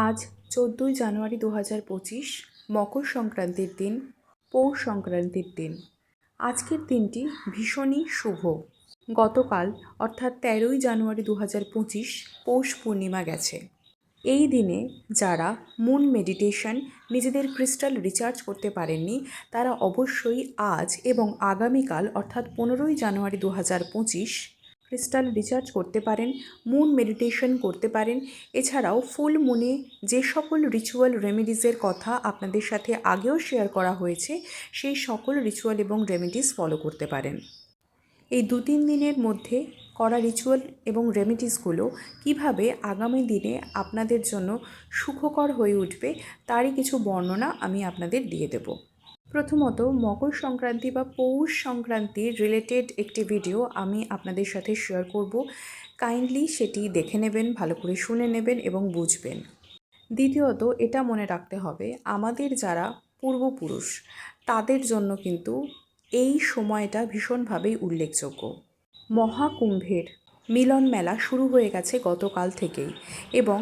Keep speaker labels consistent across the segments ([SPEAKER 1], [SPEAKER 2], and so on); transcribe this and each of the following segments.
[SPEAKER 1] আজ 14ই জানুয়ারি 2025 মকর সংক্রান্তির দিন, পৌষ সংক্রান্তির দিন। আজকের দিনটি ভীষণই শুভ। গতকাল অর্থাৎ 13ই জানুয়ারি 2025 পৌষ পূর্ণিমা গেছে। এই দিনে যারা মুন মেডিটেশন নিজেদের ক্রিস্টাল রিচার্জ করতে পারেননি তারা অবশ্যই আজ এবং আগামীকাল অর্থাৎ 15ই জানুয়ারি 2025 ক্রিস্টাল রিচার্জ করতে পারেন, মুন মেডিটেশন করতে পারেন। এছাড়াও ফুল মুনে যে সকল রিচুয়াল রেমেডিসের কথা আপনাদের সাথে আগেও শেয়ার করা হয়েছে সেই সকল রিচুয়াল এবং রেমেডিস ফলো করতে পারেন। এই 2-3 দিনের মধ্যে করা রিচুয়াল এবং রেমেডিসগুলো কিভাবে আগামী দিনে আপনাদের জন্য সুখকর হয়ে উঠবে তারই কিছু বর্ণনা আমি আপনাদের দিয়ে দেব। প্রথমত, মকর সংক্রান্তি বা পৌষ সংক্রান্তির রিলেটেড একটি ভিডিও আমি আপনাদের সাথে শেয়ার করব। কাইন্ডলি সেটি দেখে নেবেন, ভালো করে শুনে নেবেন এবং বুঝবেন। দ্বিতীয়ত, এটা মনে রাখতে হবে আমাদের যারা পূর্বপুরুষ তাদের জন্য কিন্তু এই সময়টা ভীষণভাবেই উল্লেখযোগ্য। মহাকুম্ভের মিলন মেলা শুরু হয়ে গেছে গতকাল থেকেই এবং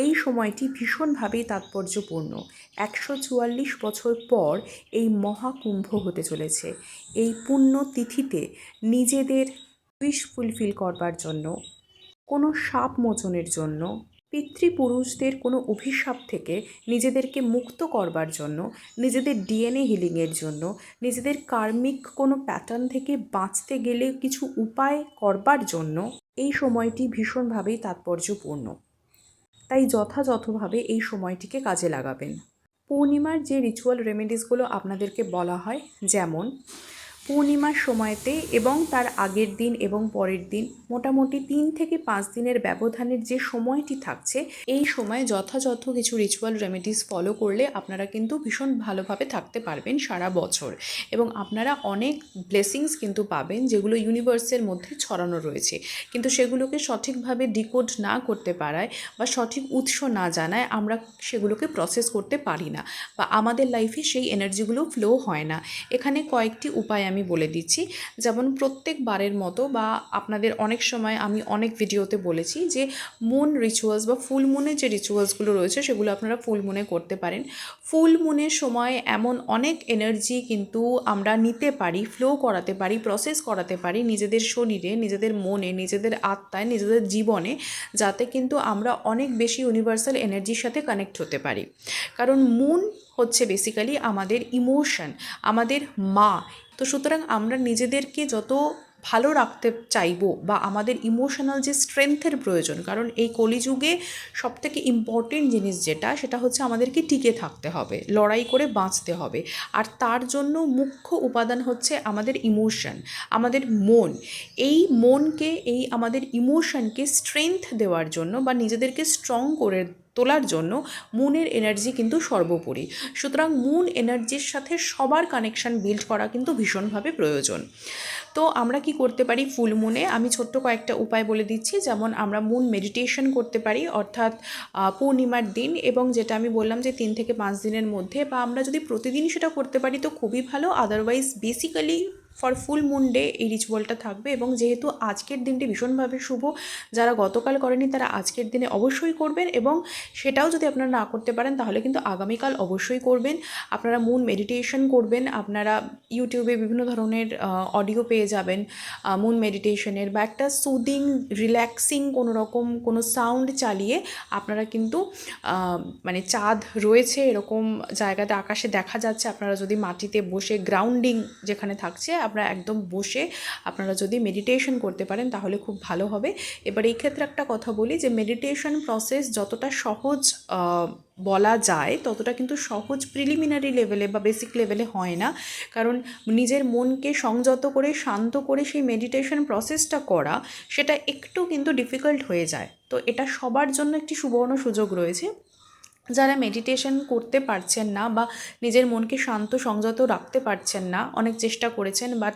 [SPEAKER 1] এই সময়টি ভীষণভাবেই তাৎপর্যপূর্ণ। 144 বছর পর এই মহাকুম্ভ হতে চলেছে। এই পুণ্য তিথিতে নিজেদের উইশ ফুলফিল করবার জন্য, কোনো শাপ মোচনের জন্য, পিতৃপুরুষদের কোনো অভিশাপ থেকে নিজেদেরকে মুক্ত করবার জন্য, নিজেদের ডিএনএ হিলিংয়ের জন্য, নিজেদের কার্মিক কোনো প্যাটার্ন থেকে বাঁচতে গেলে কিছু উপায় করবার জন্য এই সময়টি ভীষণভাবেই তাৎপর্যপূর্ণ। তাই যথাযথভাবে এই সময়টিকে কাজে লাগাবেন। পূর্ণিমার যে রিচুয়াল রেমেডিসগুলো আপনাদেরকে বলা হয়, যেমন পূর্ণিমার সময়তে এবং তার আগের দিন এবং পরের দিন মোটামুটি 3 থেকে 5 দিনের ব্যবধানের যে সময়টি থাকছে এই সময় যথাযথ কিছু রিচুয়াল রেমেডিস ফলো করলে আপনারা কিন্তু ভীষণ ভালোভাবে থাকতে পারবেন সারা বছর এবং আপনারা অনেক ব্লেসিংস কিন্তু পাবেন যেগুলো ইউনিভার্সের মধ্যে ছড়ানো রয়েছে, কিন্তু সেগুলোকে সঠিকভাবে ডিকোড না করতে পারায় বা সঠিক উৎস না জানায় আমরা সেগুলোকে প্রসেস করতে পারি না বা আমাদের লাইফে সেই এনার্জিগুলো ফ্লো হয় না। এখানে কয়েকটি উপায় আমি বলে দিচ্ছি। যেমন প্রত্যেকবারের মতো বা আপনাদের অনেক সময় আমি অনেক ভিডিওতে বলেছি যে মুন রিচুয়ালস বা ফুল মুনের যে রিচুয়ালসগুলো রয়েছে সেগুলো আপনারা ফুল মুনে করতে পারেন। ফুল মুনের সময় এমন অনেক এনার্জি কিন্তু আমরা নিতে পারি, ফ্লো করাতে পারি, প্রসেস করাতে পারি নিজেদের শরীরে, নিজেদের মনে, নিজেদের আত্মায়, নিজেদের জীবনে, যাতে কিন্তু আমরা অনেক বেশি ইউনিভার্সাল এনার্জির সাথে কানেক্ট হতে পারি। কারণ মুন হচ্ছে বেসিক্যালি আমাদের ইমোশন, আমাদের মা। তো সুতরাং আমরা নিজেদেরকে যত ভালো রাখতে চাইবো বা আমাদের ইমোশনাল যে স্ট্রেংথের প্রয়োজন, কারণ এই কলিযুগে সবথেকে ইম্পর্টেন্ট জিনিস যেটা সেটা হচ্ছে আমাদেরকে টিকে থাকতে হবে, লড়াই করে বাঁচতে হবে। আর তার জন্য মুখ্য উপাদান হচ্ছে আমাদের ইমোশন, আমাদের মন। এই মনকে, এই আমাদের ইমোশনকে স্ট্রেংথ দেওয়ার জন্য বা নিজেদেরকে স্ট্রং করে তোলার জন্য মুনের এনার্জি কিন্তু সর্বোপরি। সুতরাং মুন এনার্জির সাথে সবার কানেকশান বিল্ড করা কিন্তু ভীষণভাবে প্রয়োজন। তো আমরা কি করতে পারি ফুল মুনে? আমি ছোট্ট কয়েকটা উপায় বলে দিচ্ছি। যেমন আমরা মুন মেডিটেশন করতে পারি অর্থাৎ পূর্ণিমার দিন, এবং যেটা আমি বললাম যে 3 থেকে 5 দিনের মধ্যে, বা আমরা যদি প্রতিদিন সেটা করতে পারি তো খুবই ভালো। Otherwise basically for full moon day এই রিচুয়ালটা থাকবে। এবং যেহেতু আজকের দিনটি ভীষণভাবে শুভ, যারা গতকাল করেনি তারা আজকের দিনে অবশ্যই করবেন, এবং সেটাও যদি আপনারা না করতে পারেন তাহলে কিন্তু আগামীকাল অবশ্যই করবেন। আপনারা মুন মেডিটেশন করবেন। আপনারা ইউটিউবে বিভিন্ন ধরনের অডিও পেয়ে যাবেন মুন মেডিটেশনের, বা একটা সুদিং রিল্যাক্সিং কোনো রকম কোনো সাউন্ড চালিয়ে আপনারা কিন্তু মানে চাঁদ রয়েছে এরকম জায়গাতে আকাশে দেখা যাচ্ছে, আপনারা যদি মাটিতে বসে গ্রাউন্ডিং যেখানে থাকছে আপনারা একদম বসে আপনারা যদি মেডিটেশন করতে পারেন তাহলে খুব ভালো হবে। এবার এই ক্ষেত্রে একটা কথা বলি যে মেডিটেশন প্রসেস যতটা সহজ বলা যায় ততটা কিন্তু সহজ প্রিলিমিনারি লেভেলে বা বেসিক লেভেলে হয় না। কারণ নিজের মনকে সংযত করে, শান্ত করে সেই মেডিটেশন প্রসেসটা করা সেটা একটু কিন্তু ডিফিকাল্ট হয়ে যায়। তো এটা সবার জন্য একটি সুবর্ণ সুযোগ রয়েছে। যারা মেডিটেশন করতে পারছেন না বা নিজের মনকে শান্ত সংযত রাখতে পারছেন না, অনেক চেষ্টা করেছেন বাট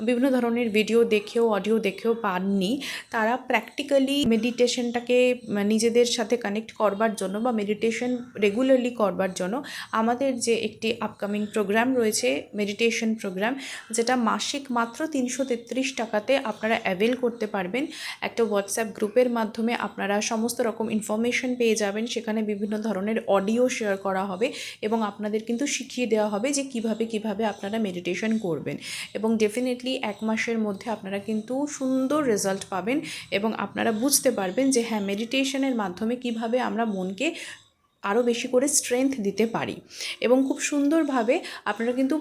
[SPEAKER 1] বিভিন্ন ধরনের ভিডিও দেখেও অডিও দেখেও পাননি, তারা প্র্যাকটিক্যালি মেডিটেশনটাকে নিজেদের সাথে কানেক্ট করবার জন্য বা মেডিটেশন রেগুলারলি করবার জন্য আমাদের যে একটি আপকামিং প্রোগ্রাম রয়েছে, মেডিটেশন প্রোগ্রাম, যেটা মাসিক মাত্র 333 টাকাতে আপনারা অ্যাভেল করতে পারবেন। একটা হোয়াটসঅ্যাপ গ্রুপের মাধ্যমে আপনারা সমস্ত রকম ইনফরমেশন পেয়ে যাবেন, সেখানে বিভিন্ন ধরনের অডিও শেয়ার করা হবে এবং আপনাদের কিন্তু শিখিয়ে দেওয়া হবে যে কিভাবে আপনারা মেডিটেশন করবেন, এবং ডেফিনেটলি 1 মাসের মধ্যে আপনারা কিন্তু সুন্দর রেজাল্ট পাবেন এবং আপনারা বুঝতে পারবেন যে হ্যাঁ, মেডিটেশনের মাধ্যমে কিভাবে আমরা মনকে আরও বেশি করে স্ট্রেংথ দিতে পারি। এবং খুব সুন্দরভাবে আপনারা কিন্তু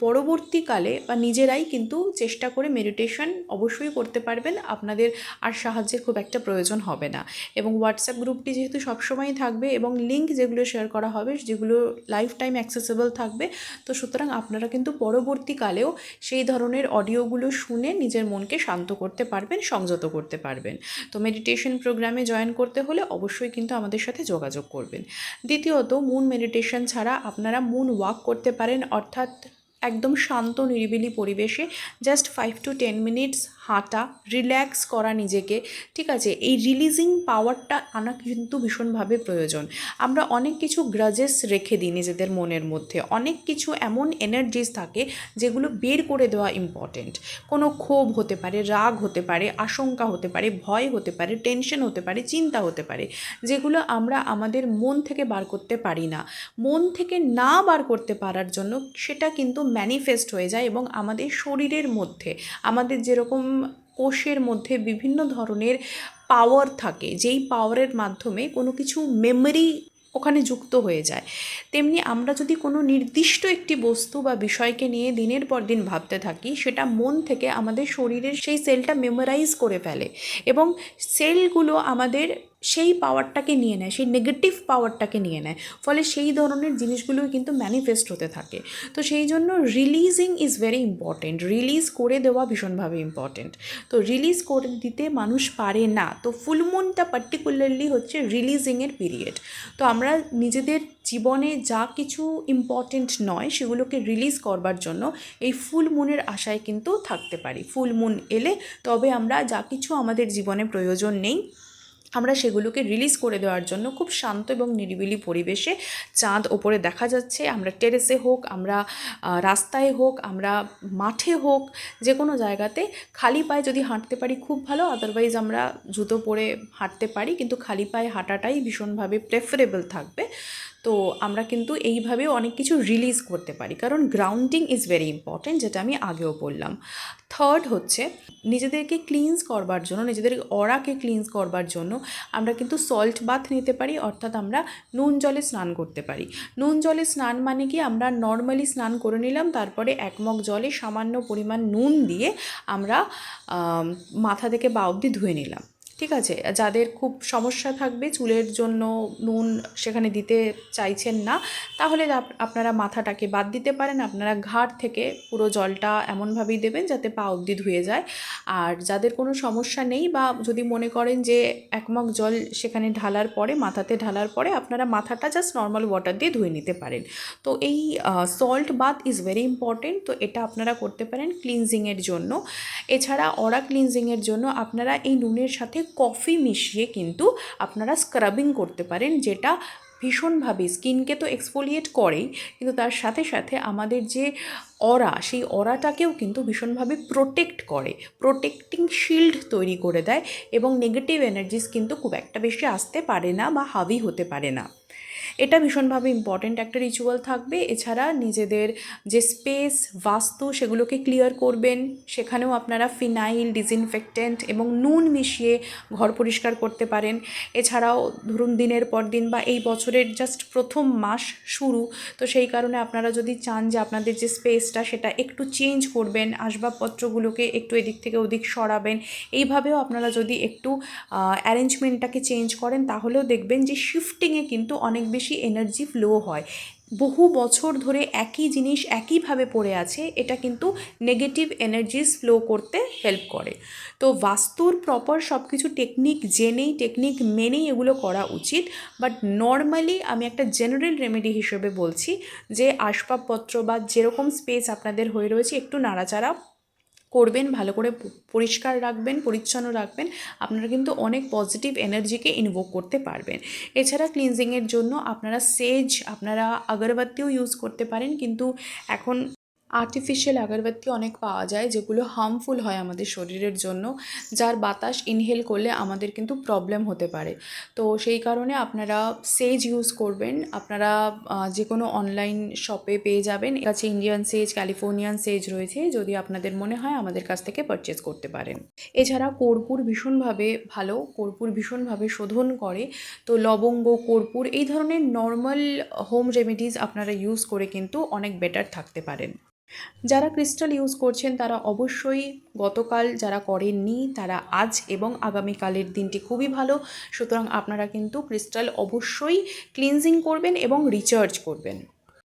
[SPEAKER 1] পরবর্তীকালে বা নিজেরাই কিন্তু চেষ্টা করে মেডিটেশন অবশ্যই করতে পারবেন, আপনাদের আর সাহায্যের খুব একটা প্রয়োজন হবে না। এবং হোয়াটসঅ্যাপ গ্রুপটি যেহেতু সবসময়ই থাকবে এবং লিঙ্ক যেগুলো শেয়ার করা হবে যেগুলো লাইফ টাইম অ্যাক্সেসেবল থাকবে, তো সুতরাং আপনারা কিন্তু পরবর্তীকালেও সেই ধরনের অডিওগুলো শুনে নিজের মনকে শান্ত করতে পারবেন, সংযত করতে পারবেন। তো মেডিটেশন প্রোগ্রামে জয়েন করতে হলে অবশ্যই কিন্তু আমাদের সাথে যোগাযোগ করবেন। দ্বিতীয়ত, মুন মেডিটেশন ছাড়া আপনারা মুন ওয়াক করতে পারেন, অর্থাৎ একদম শান্ত নিরিবিলি পরিবেশে জাস্ট 5 to 10 মিনিটস হাঁটা, রিল্যাক্স করা নিজেকে, ঠিক আছে? এই রিলিজিং পাওয়ারটা আনা কিন্তু ভীষণভাবে প্রয়োজন। আমরা অনেক কিছু গ্রাজেস রেখে দিই নিজেদের মনের মধ্যে, অনেক কিছু এমন এনার্জিস থাকে যেগুলো বের করে দেওয়া ইম্পর্টেন্ট। কোনো ক্ষোভ হতে পারে, রাগ হতে পারে, আশঙ্কা হতে পারে, ভয় হতে পারে, টেনশন হতে পারে, চিন্তা হতে পারে, যেগুলো আমরা আমাদের মন থেকে বার করতে পারি না। মন থেকে না বার করতে পারার জন্য সেটা কিন্তু ম্যানিফেস্ট হয়ে যায় এবং আমাদের শরীরের মধ্যে, আমাদের যেরকম কোষের মধ্যে বিভিন্ন ধরনের পাওয়ার থাকে, যেই পাওয়ারের মাধ্যমে কোনো কিছু মেমরি ওখানে যুক্ত হয়ে যায়, তেমনি আমরা যদি কোনো নির্দিষ্ট একটি বস্তু বা বিষয়কে নিয়ে দিনের পর দিন ভাবতে থাকি, সেটা মন থেকে আমাদের শরীরের সেই সেলটা মেমোরাইজ করে ফেলে এবং সেলগুলো আমাদের সেই পাওয়ারটাকে নিয়ে নেয়, সেই নেগেটিভ পাওয়ারটাকে নিয়ে নেয়, ফলে সেই ধরনের জিনিসগুলোই কিন্তু ম্যানিফেস্ট হতে থাকে। তো সেই জন্য releasing is very important, release করে দেওয়া ভীষণভাবে ইম্পর্টেন্ট। তো রিলিজ করে দিতে মানুষ পারে না, তো ফুলমুনটা পার্টিকুলারলি হচ্ছে রিলিজিংয়ের পিরিয়ড। তো আমরা নিজেদের জীবনে যা কিছু ইম্পর্টেন্ট নয় সেগুলোকে রিলিজ করবার জন্য এই ফুল মুনের আশায় কিন্তু থাকতে পারি। ফুল মুন এলে তবে আমরা যা কিছু আমাদের জীবনে প্রয়োজন নেই, আমরা সেগুলোকে রিলিজ করে দেওয়ার জন্য খুব শান্ত এবং নিরিবিলি পরিবেশে, চাঁদ ওপরে দেখা যাচ্ছে, আমরা টেরেসে হোক, আমরা রাস্তায় হোক, আমরা মাঠে হোক, যে কোনো জায়গাতে খালি পায়ে যদি হাঁটতে পারি খুব ভালো, আদারওয়াইজ আমরা জুতো পরে হাঁটতে পারি, কিন্তু খালি পায়ে হাঁটাটাই ভীষণভাবে প্রেফারেবল থাকবে। তো আমরা কিন্তু এইভাবেও অনেক কিছু রিলিজ করতে পারি, কারণ গ্রাউন্ডিং ইজ ভেরি ইম্পর্ট্যান্ট, যেটা আমি আগেও বললাম। থার্ড হচ্ছে, নিজেদেরকে ক্লিনস করবার জন্য, নিজেদের অরাকে ক্লিনস করবার জন্য আমরা কিন্তু সল্ট বাথ নিতে পারি, অর্থাৎ আমরা নুন জলে স্নান করতে পারি। নুন জলে স্নান মানে কি, আমরা নর্মালি স্নান করে নিলাম, তারপরে 1 মগ জলে সামান্য পরিমাণ নুন দিয়ে আমরা মাথা থেকে পা অবধি ধুয়ে নিলাম, ঠিক আছে? যাদের খুব সমস্যা থাকবে চুলের জন্য, নুন সেখানে দিতে চাইছেন না, তাহলে আপনারা মাথাটাকে বাদ দিতে পারেন, আপনারা ঘাড় থেকে পুরো জলটা এমনভাবেই দেবেন যাতে পা অবধি ধুয়ে যায়। আর যাদের কোনো সমস্যা নেই বা যদি মনে করেন যে 1 মগ জল সেখানে ঢালার পরে, মাথাতে ঢালার পরে আপনারা মাথাটা জাস্ট নর্মাল ওয়াটার দিয়ে ধুয়ে নিতে পারেন। তো এই salt bath is very important, তো এটা আপনারা করতে পারেন ক্লিনজিংয়ের জন্য। এছাড়া অরা ক্লিনজিংয়ের জন্য আপনারা এই নুনের সাথে কফি মিশিয়ে কিন্তু আপনারা স্ক্রাবিং করতে পারেন, যেটা ভীষণভাবে স্কিনকে তো এক্সফোলিয়েট করেই, কিন্তু তার সাথে সাথে আমাদের যে অরা, সেই অরাটাকেও কিন্তু ভীষণভাবে প্রোটেক্ট করে, প্রোটেক্টিং শিল্ড তৈরি করে দেয় এবং নেগেটিভ এনার্জিস কিন্তু খুব একটা বেশি আসতে পারে না বা হাবি হতে পারে না। এটা ভীষণভাবে ইম্পর্ট্যান্ট একটা রিচুয়াল থাকবে। এছাড়া নিজেদের যে স্পেস, বাস্তু, সেগুলোকে ক্লিয়ার করবেন, সেখানেও আপনারা ফিনাইল, ডিসইনফেক্টেন্ট এবং নুন মিশিয়ে ঘর পরিষ্কার করতে পারেন। এছাড়াও ধরুন দিনের পর দিন বা এই বছরের জাস্ট প্রথম মাস শুরু, তো সেই কারণে আপনারা যদি চান যে আপনাদের যে স্পেসটা সেটা একটু চেঞ্জ করবেন, আসবাবপত্রগুলোকে একটু এদিক থেকে ওদিক সরাবেন, এইভাবেও আপনারা যদি একটু অ্যারেঞ্জমেন্টটাকে চেঞ্জ করেন, তাহলেও দেখবেন যে শিফটিংয়ে কিন্তু অনেক বেশি এনার্জি ফ্লো হয়। বহু বছর ধরে একই জিনিস একইভাবে পড়ে আছে, এটা কিন্তু নেগেটিভ এনার্জিস ফ্লো করতে হেল্প করে। তো বাস্তুর প্রপার সব কিছু টেকনিক জেনেই, টেকনিক মেনেই এগুলো করা উচিত। বাট নর্মালি আমি একটা জেনারেল রেমেডি হিসেবে বলছি যে আসবাবপত্র বা যেরকম স্পেস আপনাদের হয়ে রয়েছে একটু নাড়াচাড়া করবেন, ভালো করে পরিষ্কার রাখবেন, পরিচ্ছন্ন রাখবেন, আপনারা কিন্তু অনেক পজিটিভ এনার্জিকে ইনভোক করতে পারবেন। এছাড়া ক্লিনজিংয়ের জন্য আপনারা সেজ, আপনারা আগরবাতিও ইউজ করতে পারেন, কিন্তু এখন আর্টিফিশিয়াল আগরবাতি অনেক পাওয়া যায় যেগুলো হার্মফুল হয় আমাদের শরীরের জন্য, যার বাতাস ইনহেল করলে আমাদের কিন্তু প্রবলেম হতে পারে। তো সেই কারণে আপনারা সেজ ইউজ করবেন। আপনারা যে কোনো অনলাইন শপে পেয়ে যাবেন, এর কাছে ইন্ডিয়ান সেজ, ক্যালিফোর্নিয়ান সেজ রয়েছে, যদি আপনাদের মনে হয় আমাদের কাছ থেকে পারচেস করতে পারেন। এছাড়া কর্পূর ভীষণভাবে ভালো, কর্পূর ভীষণভাবে শোধন করে। তো লবঙ্গ, কর্পূর এই ধরনের নর্মাল হোম রেমেডিস আপনারা ইউজ করে কিন্তু অনেক বেটার থাকতে পারেন। যারা ক্রিস্টাল ইউজ করছেন তারা অবশ্যই, গতকাল যারা করেননি তারা আজ এবং আগামীকালের দিনটি খুবই ভালো। সুতরাং আপনারা কিন্তু ক্রিস্টাল অবশ্যই ক্লিনজিং করবেন এবং রিচার্জ করবেন।